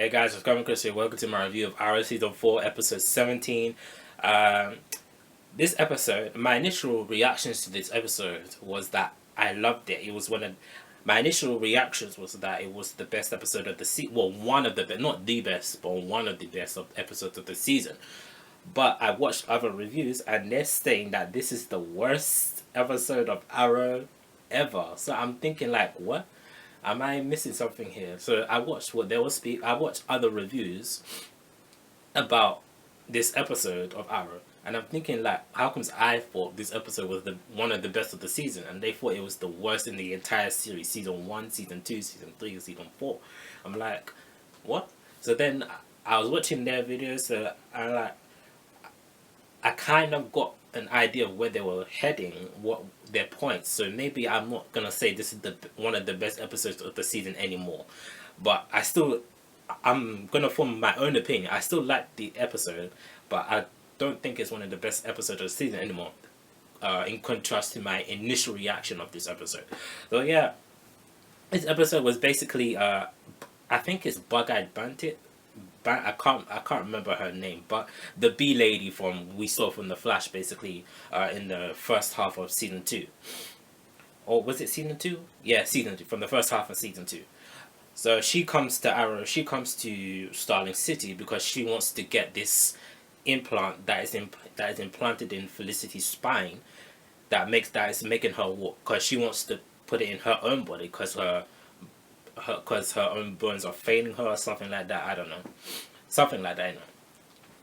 Hey guys, it's Carmen Chris here. Welcome to my review of Arrow Season 4, Episode 17. Um, this episode, my initial reactions to this episode was that I loved it. It was my initial reactions was that it was the best episode of the season. Well, one of the best, not the best, but one of the best episodes of the season. But I watched other reviews and they're saying that this is the worst episode of Arrow ever. So I'm thinking like, what? Am I missing something here? So I watched what they were I watched other reviews about this episode of Arrow, and I'm thinking like, how comes I thought this episode was the one of the best of the season, and they thought it was the worst in the entire series, season 1, season 2, season 3, season 4. I'm like, what? So then I was watching their videos, so I kind of got an idea of where they were heading, what their points. So maybe I'm not gonna say this is the one of the best episodes of the season anymore, but I'm gonna form my own opinion. I still like the episode, but I don't think it's one of the best episodes of the season anymore. In contrast to my initial reaction of this episode, so yeah, this episode was basically I think it's Bug-Eyed Bandit. I can't remember her name, but the B lady from we saw from the Flash, basically, in the first half of season 2, or was it season 2? Yeah, season 2, from the first half of season 2. So she comes to Arrow. She comes to Starling City because she wants to get this implant that is implanted in Felicity's spine that is making her walk, because she wants to put it in her own body because her own bones are failing her or something like that. I don't know, something like that. You know.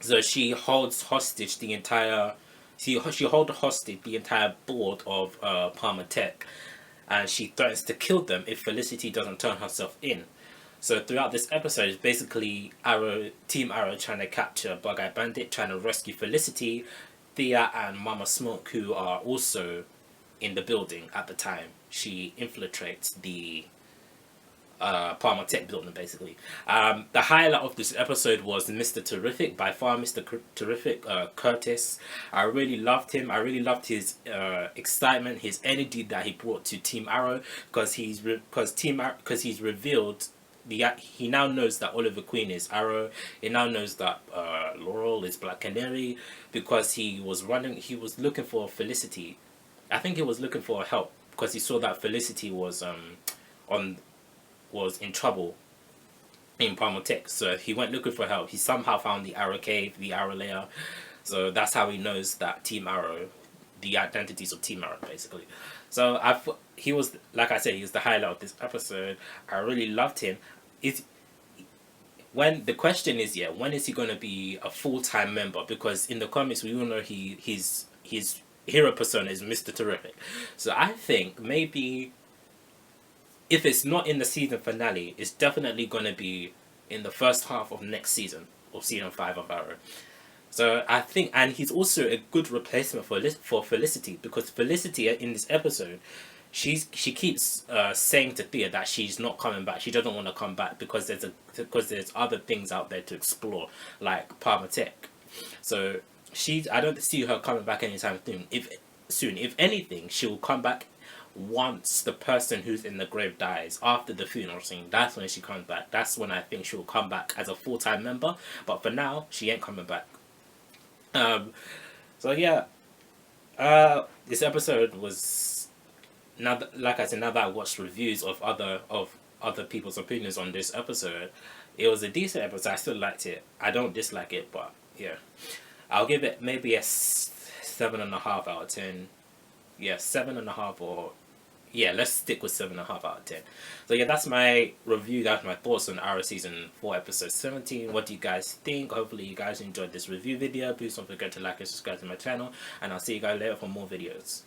So she holds hostage the entire. She holds hostage the entire board of Palmer Tech, and she threatens to kill them if Felicity doesn't turn herself in. So throughout this episode, it's basically Team Arrow trying to capture Bug-Eyed Bandit, trying to rescue Felicity, Thea, and Mama Smoke, who are also in the building at the time. She infiltrates the Palmer Tech building, basically. The highlight of this episode was Mr. Terrific, by far Mr. Terrific, Curtis. I really loved him. I really loved his excitement, his energy that he brought to Team Arrow, because he's revealed he now knows that Oliver Queen is Arrow. He now knows that Laurel is Black Canary, because he was looking for Felicity. I think he was looking for help because he saw that Felicity was in trouble in Palmer Tech. So he went looking for help. He somehow found the Arrow Cave, the Arrow Lair. So that's how he knows that Team Arrow, the identities of Team Arrow, basically. So he was, like I said, he was the highlight of this episode. I really loved him. When the question is, yeah, when is he going to be a full-time member? Because in the comics, we all know his hero persona is Mr. Terrific. So I think maybe if it's not in the season finale, it's definitely going to be in the first half of next season, of season 5 of Arrow. So I think, and he's also a good replacement for Felicity, because Felicity in this episode, she keeps saying to Thea that she's not coming back. She doesn't want to come back because there's other things out there to explore, like Palmer Tech. So I don't see her coming back anytime soon. If anything, she will come back once the person who's in the grave dies, after the funeral scene. That's when she comes back. That's when I think she'll come back as a full-time member. But for now, she ain't coming back. So yeah, this episode was, like I said, now that I watched reviews of other people's opinions on this episode, it was a decent episode. I still liked it. I don't dislike it, but yeah, I'll give it maybe a 7.5 out of 10. Yeah, 7.5, or yeah, let's stick with 7.5 out of 10. So yeah, that's my review. That's my thoughts on Arrow Season 4, Episode 17. What do you guys think? Hopefully you guys enjoyed this review video. Please don't forget to like and subscribe to my channel, and I'll see you guys later for more videos.